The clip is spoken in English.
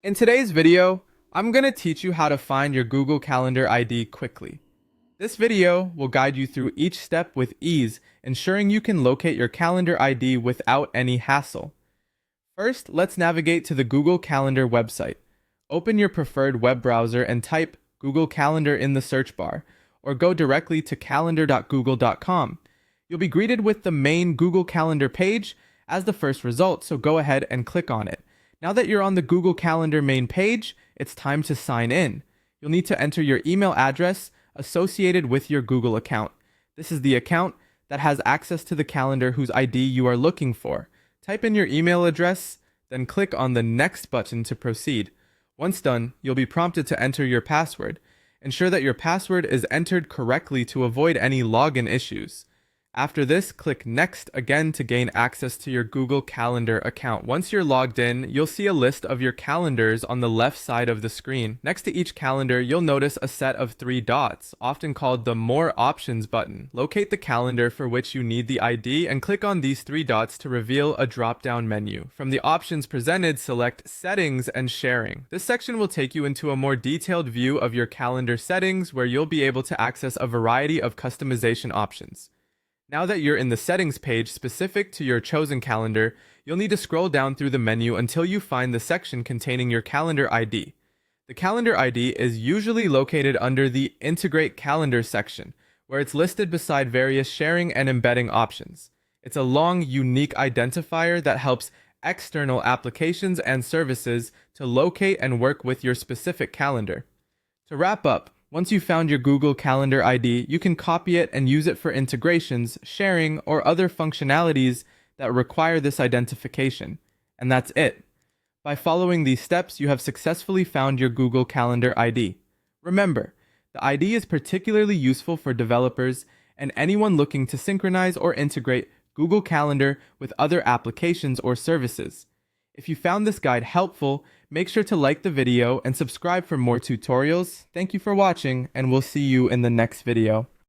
In today's video, I'm going to teach you how to find your Google Calendar ID quickly. This video will guide you through each step with ease, ensuring you can locate your calendar ID without any hassle. First, let's navigate to the Google Calendar website. Open your preferred web browser and type Google Calendar in the search bar, or go directly to calendar.google.com. You'll be greeted with the main Google Calendar page as the first result, so go ahead and click on it. Now that you're on the Google Calendar main page, it's time to sign in. You'll need to enter your email address associated with your Google account. This is the account that has access to the calendar whose ID you are looking for. Type in your email address, then click on the Next button to proceed. Once done, you'll be prompted to enter your password. Ensure that your password is entered correctly to avoid any login issues. After this, click Next again to gain access to your Google Calendar account. Once you're logged in, you'll see a list of your calendars on the left side of the screen. Next to each calendar, you'll notice a set of 3 dots, often called the More Options button. Locate the calendar for which you need the ID and click on these 3 dots to reveal a drop-down menu. From the options presented, select Settings and Sharing. This section will take you into a more detailed view of your calendar settings, where you'll be able to access a variety of customization options. Now that you're in the settings page specific to your chosen calendar, you'll need to scroll down through the menu until you find the section containing your calendar ID. The calendar ID is usually located under the Integrate Calendar section, where it's listed beside various sharing and embedding options. It's a long, unique identifier that helps external applications and services to locate and work with your specific calendar. To wrap up, once you've found your Google Calendar ID, you can copy it and use it for integrations, sharing, or other functionalities that require this identification. And that's it. By following these steps, you have successfully found your Google Calendar ID. Remember, the ID is particularly useful for developers and anyone looking to synchronize or integrate Google Calendar with other applications or services. If you found this guide helpful, make sure to like the video and subscribe for more tutorials. Thank you for watching, and we'll see you in the next video.